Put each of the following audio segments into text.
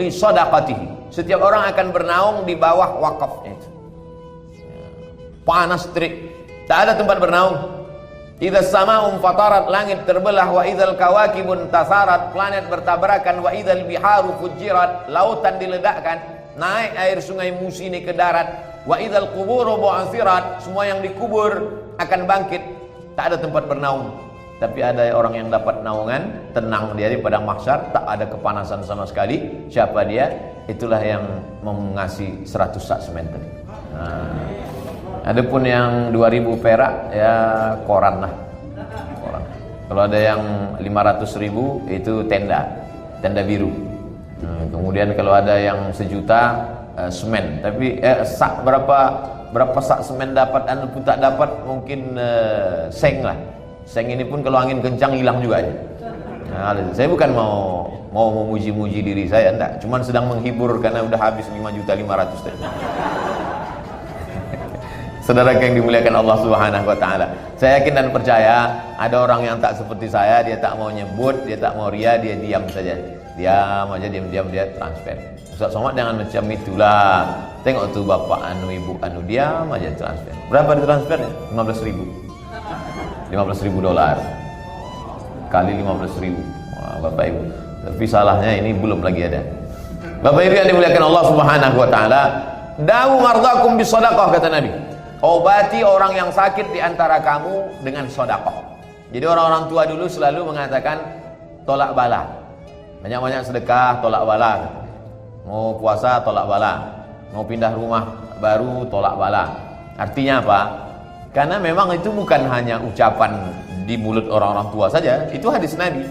li shadaqatihi. Setiap orang akan bernaung di bawah wakafnya itu. Panas terik, tak ada tempat bernaung. Idza sama'un fatarat, langit terbelah, wa idzal kawakibun tasarat, planet bertabrakan, wa idzal biharu fujirat, lautan diledakkan, naik air sungai Musi ini ke darat, wa idzal quburu bu'athirat, semua yang dikubur akan bangkit. Tak ada tempat bernaung, tapi ada orang yang dapat naungan, tenang dia di padang mahsyar, tak ada kepanasan sama sekali. Siapa dia? Itulah yang mengasihi 100 sak semen tadi. Adapun yang 2000 perak ya koran lah. Koran. Kalau ada yang 500.000 itu tenda biru. Kemudian kalau ada yang 1 juta semen. Tapi sak berapa sak semen dapat anda pun tak dapat, mungkin seng lah. Seng ini pun kalau angin kencang hilang juga aja. Nah, saya bukan mau memuji-muji diri saya, enggak. Cuman sedang menghibur karena udah habis 5.500.000 tadi. Saudara yang dimuliakan Allah Subhanahu wa taala. Saya yakin dan percaya ada orang yang tak seperti saya, dia tak mau nyebut, dia tak mau ria, dia diam saja. Diam aja, diam-diam dia transfer. Ustaz Somad jangan macam itulah. Tengok tuh bapak anu ibu anu, diam aja transfer. Berapa ditransfernya? 15.000. 15.000 dolar. Kali 15.000. Wah, Bapak Ibu. Tapi salahnya ini belum lagi ada. Bapak Ibu yang dimuliakan Allah Subhanahu wa taala, dawu mardakum bisadaqah, kata Nabi. Obati orang yang sakit di antara kamu dengan sedekah. Jadi orang-orang tua dulu selalu mengatakan tolak bala. Banyak-banyak sedekah, tolak bala. Mau puasa, tolak bala. Mau pindah rumah baru, tolak bala. Artinya apa? Karena memang itu bukan hanya ucapan di mulut orang-orang tua saja. Itu hadis Nabi.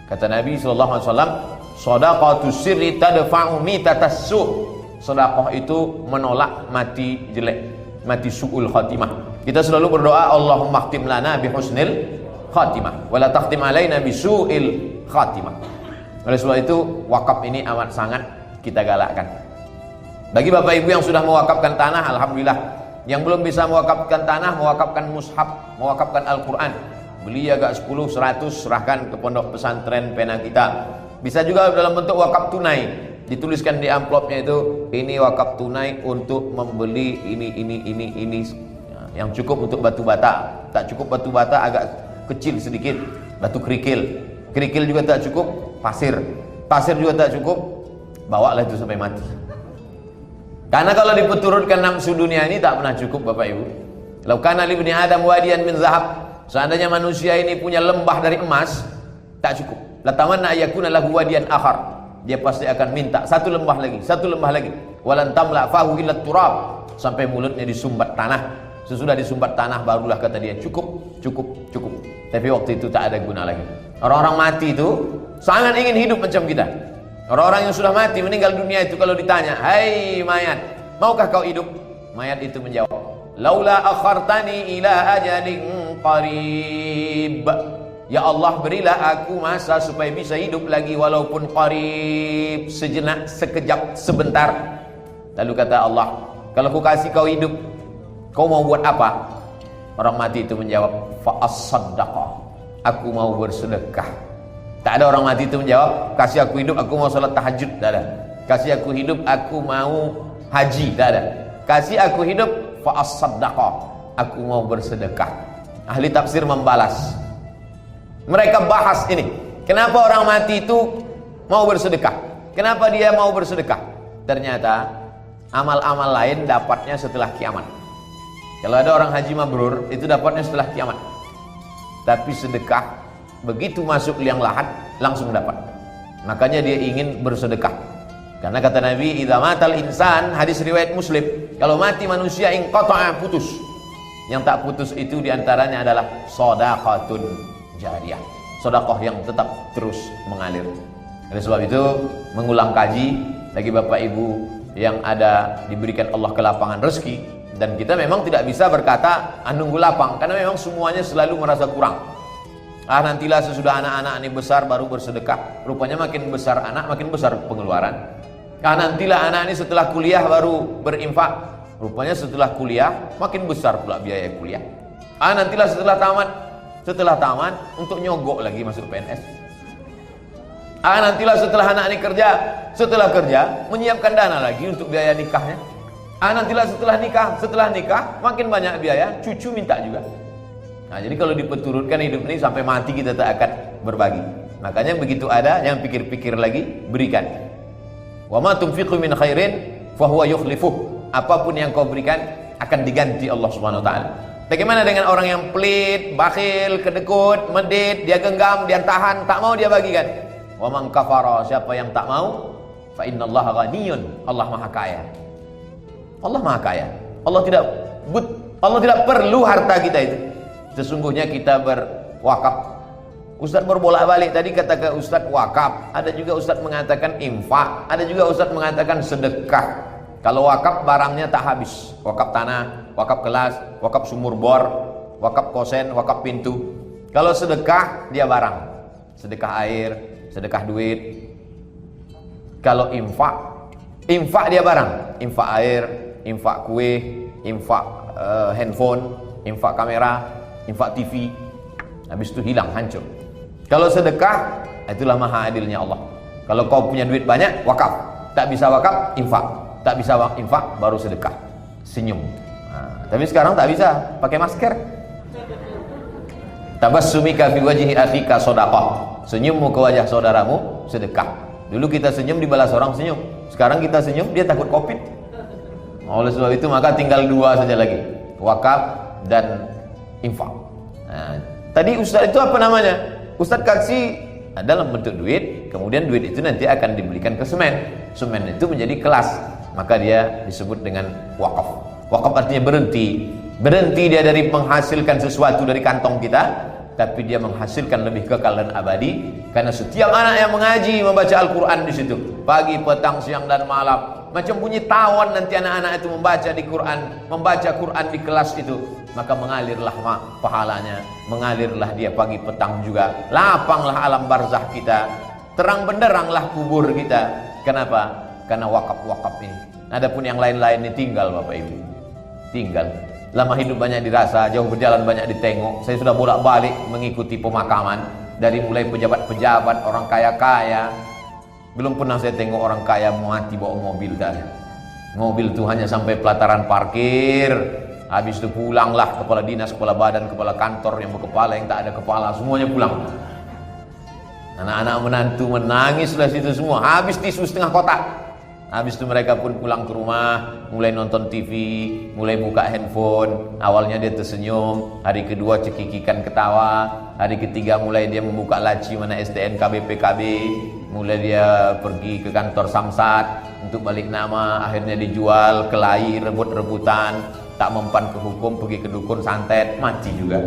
Kata Nabi SAW, shadaqatu sirri tadfa'u mitatas su'. Sedekah itu menolak mati jelek, mati su'ul khatimah. Kita selalu berdoa, Allahumma khtim lana bihusnil khatimah wala takhtim alaina bisu'il khatimah. Oleh sebab itu wakaf ini amat sangat kita galakkan. Bagi Bapak Ibu yang sudah mewakafkan tanah, alhamdulillah. Yang belum bisa mewakafkan tanah, mewakafkan mushaf, mewakafkan Al-Quran, beli agak 10, 100, serahkan ke pondok pesantren pena kita. Bisa juga dalam bentuk wakaf tunai, dituliskan di amplopnya itu, ini wakaf tunai untuk membeli ini. Yang cukup untuk batu bata, tak cukup batu bata agak kecil sedikit, batu kerikil. Kerikil juga tak cukup, pasir juga tak cukup, bawalah itu sampai mati. Karena kalau dipeturutkan nafsu dunia ini tak pernah cukup Bapak Ibu. Lau kana li ibni Adam wadiyan min zahab, seandainya manusia ini punya lembah dari emas, tak cukup. Latamanna ayakuna lahu wadiyan akhar, dia pasti akan minta satu lembah lagi. Walan tamla fahu illa turab, sampai mulutnya disumbat tanah. Sesudah disumbat tanah barulah kata dia cukup. Tapi waktu itu tak ada guna lagi. Orang-orang mati itu sangat ingin hidup macam kita. Orang-orang yang sudah mati meninggal dunia itu kalau ditanya, "Hai mayat, maukah kau hidup?" Mayat itu menjawab, "Laula akhartani ila ajalin qarib." Ya Allah, berilah aku masa supaya bisa hidup lagi walaupun qarib, sejenak, sekejap, sebentar. Lalu kata Allah, kalau aku kasih kau hidup, kau mau buat apa? Orang mati itu menjawab, fa as-saddaqah, aku mau bersedekah. Tak ada orang mati itu menjawab, kasih aku hidup, aku mau salat tahajud. Tak ada. Kasih aku hidup, aku mau haji. Tak ada. Kasih aku hidup, fa as-saddaqah, aku mau bersedekah. Ahli tafsir membalas. Mereka bahas ini. Kenapa orang mati itu mau bersedekah? Kenapa dia mau bersedekah? Ternyata amal-amal lain dapatnya setelah kiamat. Kalau ada orang haji mabrur, itu dapatnya setelah kiamat. Tapi sedekah, begitu masuk liang lahat, langsung dapat. Makanya dia ingin bersedekah. Karena kata Nabi, idza matal insan, hadis riwayat Muslim, kalau mati manusia inqata'a, putus. Yang tak putus itu diantaranya adalah shadaqatun jariyah, sedekah yang tetap terus mengalir. Oleh sebab itu, mengulang kaji bagi Bapak Ibu yang ada diberikan Allah kelapangan rezeki, dan kita memang tidak bisa berkata nunggu lapang, karena memang semuanya selalu merasa kurang. Nantilah sesudah anak-anak ini besar baru bersedekah. Rupanya makin besar anak, makin besar pengeluaran. Nantilah anak ini setelah kuliah baru berinfak. Rupanya setelah kuliah makin besar pula biaya kuliah. Nantilah setelah tamat untuk nyogok lagi masuk PNS. Nantilah setelah anak ini kerja, setelah kerja menyiapkan dana lagi untuk biaya nikahnya. Nantilah setelah nikah makin banyak biaya, cucu minta juga. Nah, jadi kalau dipeturutkan hidup ini sampai mati kita tak akan berbagi. Makanya begitu ada yang pikir-pikir lagi, berikan. Wa ma tunfiqu min khairin fahuwa yukhlifuh. Apapun yang kau berikan akan diganti Allah Subhanahu wa taala. Bagaimana dengan orang yang pelit, bakhil, kedekut, medit, dia genggam, dia tahan, tak mau dia bagikan. Wa man kafara, siapa yang tak mau, fa innallaha ghaniyun, Allah Maha Kaya. Allah Maha Kaya. Allah tidak perlu harta kita itu. Sesungguhnya kita berwakaf. Ustaz berbolak-balik tadi kata ke Ustaz wakaf, ada juga Ustaz mengatakan infak, ada juga Ustaz mengatakan sedekah. Kalau wakaf barangnya tak habis. Wakaf tanah, wakaf kelas, wakaf sumur bor, wakaf kosen, wakaf pintu. Kalau sedekah dia barang. Sedekah air, sedekah duit. Kalau infak dia barang. Infak air, infak kue, infak handphone, infak kamera, infak TV, habis itu hilang, hancur. Kalau sedekah, itulah maha adilnya Allah. Kalau kau punya duit banyak, wakaf. Tak bisa wakaf, infak. Tak bisa infak, baru sedekah. Senyum. Tapi sekarang tak bisa, pakai masker. Tabassumika fi wajhi akhika shadaqah. Senyummu ke wajah saudaramu sedekah. Dulu kita senyum dibalas orang senyum. Sekarang kita senyum, dia takut Covid. Oleh sebab itu maka tinggal dua saja lagi, wakaf dan infak. Nah, tadi Ustaz itu apa namanya? Ustaz kasih dalam bentuk duit, kemudian duit itu nanti akan dibelikan ke semen. Semen itu menjadi kelas, maka dia disebut dengan wakaf. Wakaf artinya berhenti. Berhenti dia dari menghasilkan sesuatu dari kantong kita, tapi dia menghasilkan lebih kekal dan abadi. Karena setiap anak yang mengaji, membaca Al-Quran di situ, pagi, petang, siang dan malam, macam bunyi tawon nanti anak-anak itu membaca di Quran, membaca Quran di kelas itu, maka mengalirlah pahalanya, mengalirlah dia pagi petang juga, lapanglah alam barzah kita, terang benderanglah kubur kita. Kenapa? Karena wakaf-wakaf ini. Adapun yang lain-lain ini tinggal Bapak Ibu, tinggal. Lama hidup banyak dirasa, jauh berjalan banyak ditengok. Saya sudah bolak-balik mengikuti pemakaman, dari mulai pejabat-pejabat, orang kaya-kaya. Belum pernah saya tengok orang kaya mati bawa mobil dah. Mobil itu hanya sampai pelataran parkir. Habis itu pulanglah kepala dinas, kepala badan, kepala kantor, yang berkepala, yang tak ada kepala, semuanya pulang. Anak-anak menantu menangislah situ semua. Habis tisu setengah kotak. Habis itu mereka pun pulang ke rumah, mulai nonton TV, mulai buka handphone. Awalnya dia tersenyum, hari kedua cekikikan ketawa, hari ketiga mulai dia membuka laci mana STNK BPKB, mulai dia pergi ke kantor Samsat untuk balik nama, akhirnya dijual, kelahi, rebut-rebutan, tak mempan ke hukum, pergi ke dukun santet, mati juga.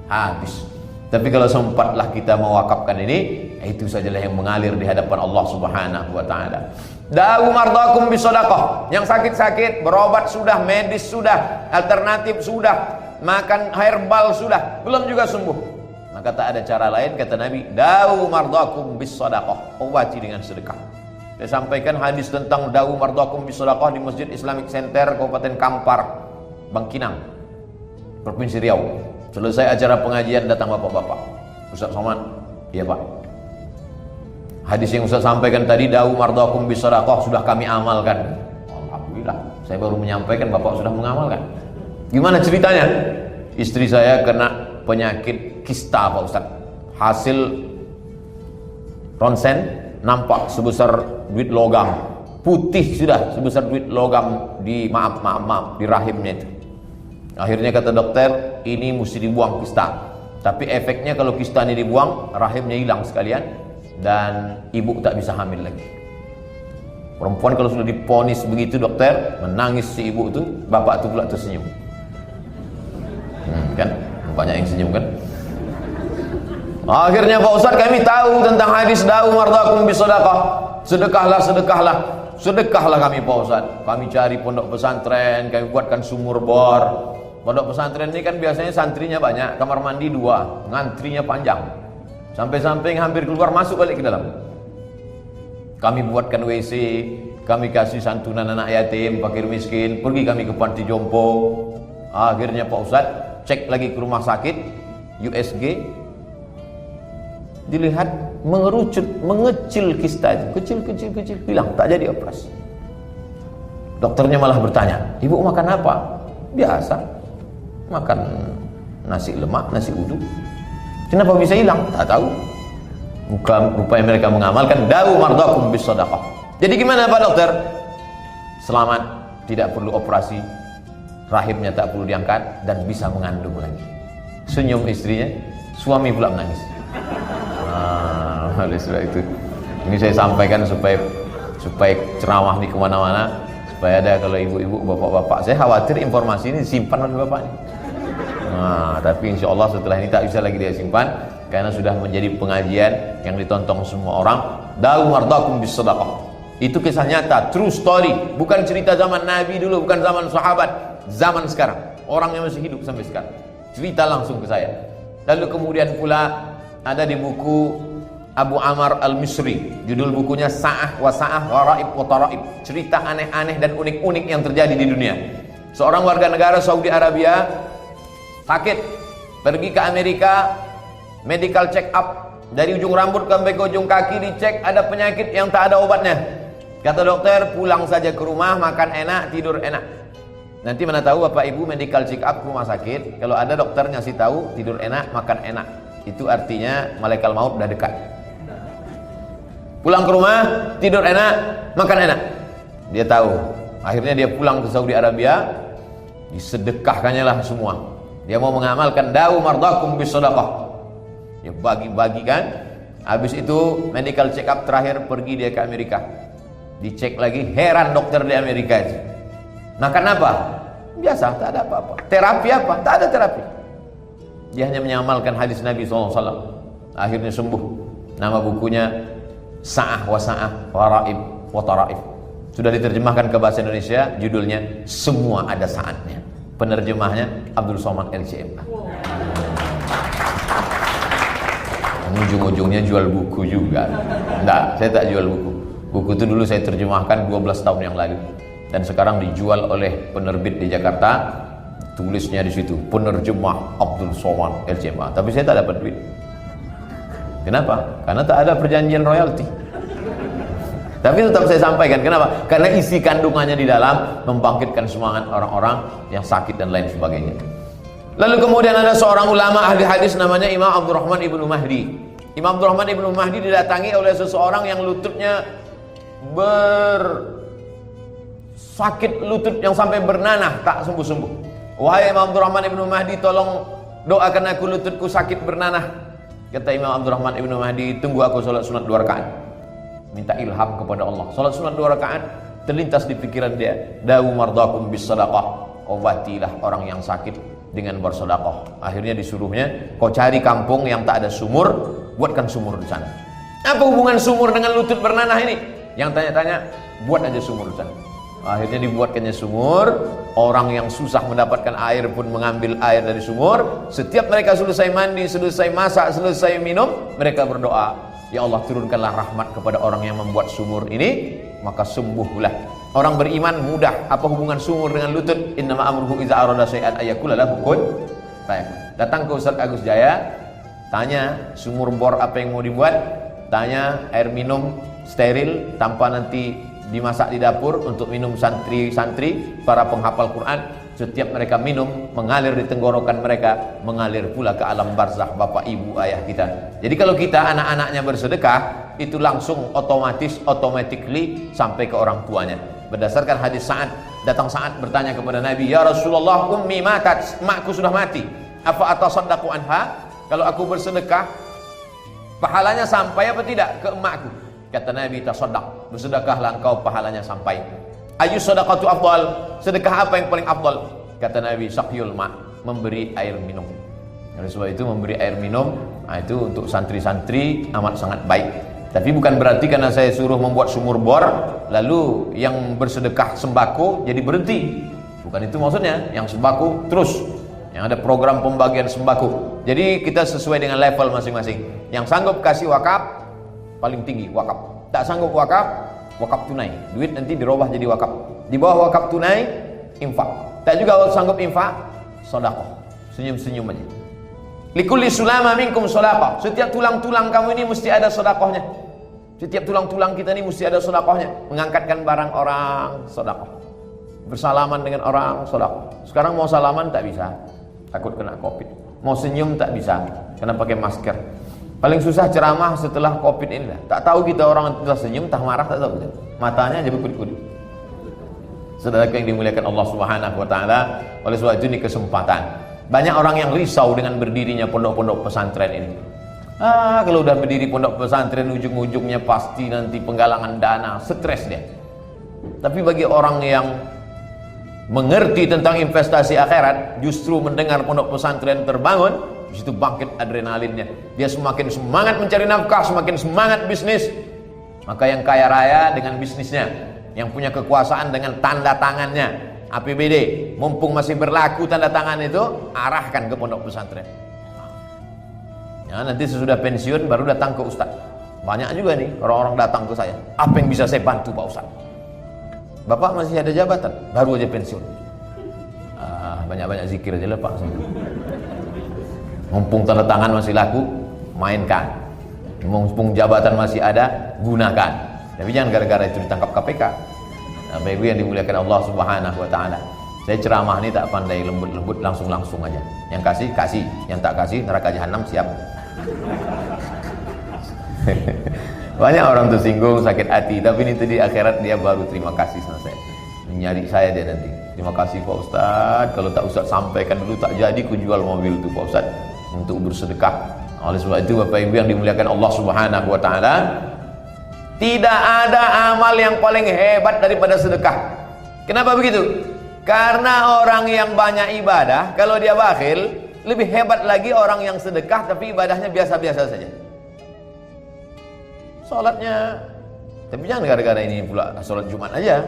Habis. Tapi kalau sempatlah kita mewakafkan ini, itu sajalah yang mengalir di hadapan Allah Subhanahu wa taala. Da'u mardakum bisadaqah. Yang sakit-sakit berobat sudah, medis sudah, alternatif sudah, makan herbal sudah, belum juga sembuh. Maka tak ada cara lain kata Nabi, da'u mardakum bisadaqah. Obati dengan sedekah. Saya sampaikan hadis tentang da'u mardakum bisadaqah di Masjid Islamic Center Kabupaten Kampar, Bangkinang, Provinsi Riau. Selesai acara pengajian datang bapak-bapak. Ustaz Somad, iya Pak. Hadis yang Ustaz sampaikan tadi, da'u mardakum bisadaqah, sudah kami amalkan. Alhamdulillah, saya baru menyampaikan, bapak sudah mengamalkan. Gimana ceritanya? Istri saya kena penyakit kista Pak Ustaz. Hasil ronsen nampak sebesar duit logam. Putih sudah sebesar duit logam di maaf di rahimnya itu. Akhirnya kata dokter, ini mesti dibuang kista. Tapi efeknya kalau kista ini dibuang, rahimnya hilang sekalian dan ibu tak bisa hamil lagi. Perempuan kalau sudah diponis begitu dokter, menangis si ibu itu, bapak itu pula tersenyum. Kan? Banyak yang senyum kan? Akhirnya Pak Ustaz, kami tahu tentang hadis da'u mardakum bisadaqah. Sedekahlah, sedekahlah. Sedekahlah kami Pak Ustaz. Kami cari pondok pesantren, kami buatkan sumur bor. Pondok pesantren ini kan biasanya santrinya banyak, kamar mandi 2, ngantrinya panjang. Sampai-sampai hampir keluar masuk balik ke dalam. Kami buatkan WC, kami kasih santunan anak yatim, fakir miskin, pergi kami ke panti jompo. Akhirnya Pak Ustadz cek lagi ke rumah sakit, USG, dilihat mengerucut, mengecil kista itu, kecil, hilang, tak jadi operasi. Dokternya malah bertanya, ibu makan apa? Biasa, makan nasi lemak, nasi uduk. Kenapa bisa hilang? Tak tahu. Rupanya mereka mengamalkan dawu mardakum bis sadaqah. Jadi gimana Pak Dokter? Selamat, tidak perlu operasi, rahimnya tak perlu diangkat, dan bisa mengandung lagi. Senyum istrinya, suami pula menangis. Oleh sebab itu, ini saya sampaikan supaya ceramah di kemana-mana, supaya ada kalau ibu-ibu, bapak-bapak. Saya khawatir informasi ini disimpan oleh bapaknya. Tapi insya Allah setelah ini tak bisa lagi dia simpan, karena sudah menjadi pengajian yang ditonton semua orang. Dawu mardakum bis sadaqah. Itu kisah nyata, true story, bukan cerita zaman Nabi dulu, bukan zaman sahabat, zaman sekarang. Orang yang masih hidup sampai sekarang. Cerita langsung ke saya. Lalu kemudian pula ada di buku Abu Amar Al-Misri, judul bukunya Sa'ah wa Sa'ah Gharaib wa Taraib, cerita aneh-aneh dan unik-unik yang terjadi di dunia. Seorang warga negara Saudi Arabia sakit, pergi ke Amerika, medical check up, dari ujung rambut sampai ke ujung kaki dicek, ada penyakit yang tak ada obatnya. Kata dokter, pulang saja ke rumah, makan enak, tidur enak. Nanti mana tahu Bapak Ibu medical check up ke rumah sakit, kalau ada dokter ngasih tahu tidur enak, makan enak, itu artinya malaikat maut udah dekat. Pulang ke rumah, tidur enak, makan enak. Dia tahu. Akhirnya dia pulang ke Saudi Arabia, disedekahkannya lah semua. Dia mau mengamalkan dawu mardakum bis sadaqah. Dia bagi-bagikan. Habis itu medical check up terakhir, pergi dia ke Amerika. Dicek lagi, heran dokter di Amerika itu. Makan apa? Biasa, tak ada apa-apa. Terapi apa? Tak ada terapi. Dia hanya menyamalkan hadis Nabi SAW. Akhirnya sembuh. Nama bukunya Sa'ah wa Sa'ah Gharaib wa Taraib. Sudah diterjemahkan ke bahasa Indonesia, judulnya Semua Ada Saatnya. Penerjemahnya Abdul Somad LCMA. Ujung-ujungnya jual buku juga. Enggak, saya tak jual buku. Buku itu dulu saya terjemahkan 12 tahun yang lalu, dan sekarang dijual oleh penerbit di Jakarta. Tulisnya di situ, penerjemah Abdul Somad LCMA. Tapi saya tak dapat duit. Kenapa? Karena tak ada perjanjian royalti. Tapi tetap saya sampaikan. Kenapa? Karena isi kandungannya di dalam membangkitkan semangat orang-orang yang sakit dan lain sebagainya. Lalu kemudian ada seorang ulama ahli hadis namanya Imam Abdurrahman Ibnu Mahdi. Imam Abdurrahman Ibnu Mahdi didatangi oleh seseorang yang lututnya sakit lutut yang sampai bernanah, tak sembuh-sembuh. Wahai Imam Abdurrahman Ibnu Mahdi, tolong doakan aku, lututku sakit bernanah. Kata Imam Abdurrahman Ibnu Mahdi, tunggu aku sholat sunat 2 rakaat. Minta ilham kepada Allah. Sholat sunat 2 rakaat, terlintas di pikiran dia, dawu mardakum bis sadaqah, obatilah orang yang sakit dengan bersedekah. Akhirnya disuruhnya, kau cari kampung yang tak ada sumur, buatkan sumur di sana. Apa hubungan sumur dengan lutut bernanah ini? Yang tanya-tanya, buat aja sumur di sana. Akhirnya dibuatkannya sumur. Orang yang susah mendapatkan air pun mengambil air dari sumur. Setiap mereka selesai mandi, selesai masak, selesai minum, mereka berdoa, ya Allah, turunkanlah rahmat kepada orang yang membuat sumur ini, maka sembuhlah. Orang beriman mudah. Apa hubungan sumur dengan lutut? Innama amruhu idza arada syai'an ayyakula lahu kun fayakun. Datang ke Ustaz Agus Jaya, tanya sumur bor apa yang mau dibuat, tanya air minum steril tanpa nanti dimasak di dapur untuk minum santri-santri para penghafal Quran. Setiap mereka minum, mengalir di tenggorokan mereka, mengalir pula ke alam barzakh bapak ibu ayah kita. Jadi kalau kita anak-anaknya bersedekah, itu langsung automatically sampai ke orang tuanya. Berdasarkan hadis Sa'ad, datang Sa'ad bertanya kepada Nabi, ya Rasulullah, ummi matat, makku sudah mati, apa atasaddaqu anha? Kalau aku bersedekah, pahalanya sampai apa tidak ke emakku? Kata Nabi, tasaddaq, bersedekahlah engkau, pahalanya sampai. Ayu sadaqatu afdal, sedekah apa yang paling afdal? Kata Nabi, saqyul ma, memberi air minum. Oleh sebab itu memberi air minum, itu untuk santri-santri amat sangat baik. Tapi bukan berarti karena saya suruh membuat sumur bor, lalu yang bersedekah sembako jadi berhenti. Bukan itu maksudnya. Yang sembako terus, yang ada program pembagian sembako. Jadi kita sesuai dengan level masing-masing. Yang sanggup kasih wakaf, paling tinggi wakaf. Tak sanggup wakaf, wakaf tunai. Duit nanti dirubah jadi wakaf. Di bawah wakaf tunai, infak. Tak juga sanggup infak, sedekah. Senyum-senyum aja. Likulli sulama minkum shadaqah. Setiap tulang-tulang kamu ini mesti ada sedekahnya. Setiap tulang-tulang kita ini mesti ada sedekahnya. Mengangkatkan barang orang, sedekah. Bersalaman dengan orang, sedekah. Sekarang mau salaman tak bisa, takut kena Covid. Mau senyum tak bisa, karena pakai masker. Paling susah ceramah setelah Covid ini lah. Tak tahu kita orang sudah senyum, tak marah, tak tahu. Matanya aja berkedip-kedip. Saudara yang dimuliakan Allah Subhanahu wa taala, oleh sebab itu ini kesempatan. Banyak orang yang risau dengan berdirinya pondok-pondok pesantren ini. Kalau udah berdiri pondok pesantren, ujung-ujungnya pasti nanti penggalangan dana, stres dia. Tapi bagi orang yang mengerti tentang investasi akhirat, justru mendengar pondok pesantren terbangun, di situ bangkit adrenalinnya. Dia semakin semangat mencari nafkah, semakin semangat bisnis. Maka yang kaya raya dengan bisnisnya, yang punya kekuasaan dengan tanda tangannya, APBD, mumpung masih berlaku tanda tangan itu, arahkan ke pondok pesantren. Ya, nanti sesudah pensiun baru datang ke Ustaz. Banyak juga nih orang-orang datang ke saya. Apa yang bisa saya bantu Pak Ustaz? Bapak masih ada jabatan, baru aja pensiun. Banyak-banyak zikir aja lah Pak. Mumpung tanda tangan masih laku, mainkan. Mumpung jabatan masih ada, gunakan. Tapi jangan gara-gara itu ditangkap KPK. Bapak Ibu yang dimuliakan Allah Subhanahu wa taala. Saya ceramah ini tak pandai lembut-lembut, langsung-langsung aja. Yang kasih, kasih. Yang tak kasih, neraka jahanam siap. Banyak orang tersinggung, sakit hati, tapi ini di akhirat dia baru terima kasih sama saya. Menyari saya dia nanti. Terima kasih Pak Ustaz. Kalau tak Ustaz sampaikan dulu, tak jadi ku jual mobil itu Pak Ustaz untuk bersedekah. Oleh sebab itu Bapak Ibu yang dimuliakan Allah Subhanahu wa taala, tidak ada amal yang paling hebat daripada sedekah. Kenapa begitu? Karena orang yang banyak ibadah, kalau dia bakhil, lebih hebat lagi orang yang sedekah tapi ibadahnya biasa-biasa saja. Sholatnya, tapi jangan gara-gara ini pula sholat Jumat aja.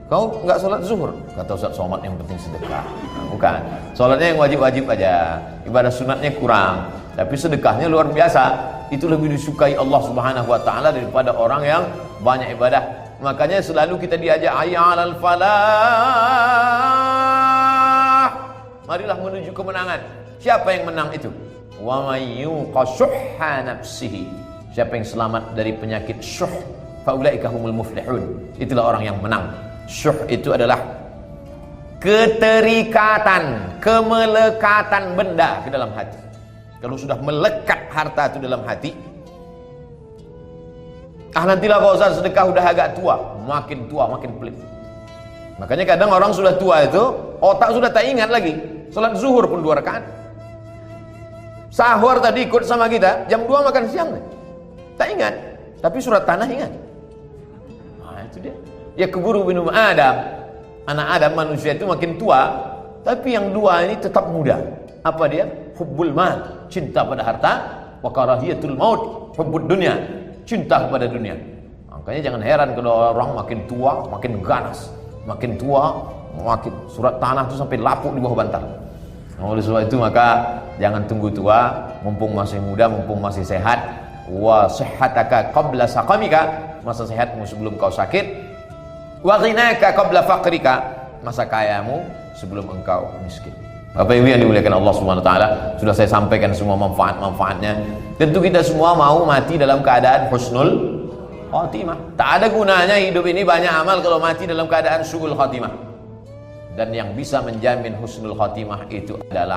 Kau nggak sholat zuhur, kata Ustaz Somad yang penting sedekah. Bukan, sholatnya yang wajib-wajib aja, ibadah sunatnya kurang, tapi sedekahnya luar biasa. Itu lebih disukai Allah Subhanahu wa taala daripada orang yang banyak ibadah. Makanya selalu kita diajak hayya 'alal falah. Marilah menuju kemenangan. Siapa yang menang itu? Wa may yuqa syuhha nafsihi. Siapa yang selamat dari penyakit syuh, fa ulaika humul muflihun. Itulah orang yang menang. Syuh itu adalah keterikatan, kemelekatan benda ke dalam hati. Kalau sudah melekat harta itu dalam hati, nantilah kalau Ustaz sedekah udah agak tua makin pelit. Makanya kadang orang sudah tua itu otak sudah tak ingat lagi. Salat zuhur pun 2 rakaat. Sahur tadi ikut sama kita, jam 2 makan siang tak ingat, tapi surat tanah ingat. Itu dia. Ya keburu minum Adam. Anak Adam manusia itu makin tua, tapi yang 2 ini tetap muda. Apa dia? Hubbul mal, cinta pada harta, wa karahiyatul maut, hubbud dunya, cinta kepada dunia. Makanya jangan heran kalau orang makin tua makin ganas, makin tua makin surat tanah itu sampai lapuk di bawah bantal. Oleh sebab itu maka jangan tunggu tua, mumpung masih muda, mumpung masih sehat. Wa sihhataka qabla saqamika, masa sehatmu sebelum kau sakit. Wa ghinaka qabla faqrika, masa kayamu sebelum engkau miskin. Bapak Ibu yang dimuliakan Allah Subhanahu wa taala, sudah saya sampaikan semua manfaat-manfaatnya. Tentu kita semua mau mati dalam keadaan husnul khatimah. Tak ada gunanya hidup ini banyak amal kalau mati dalam keadaan su'ul khatimah. Dan yang bisa menjamin husnul khatimah itu adalah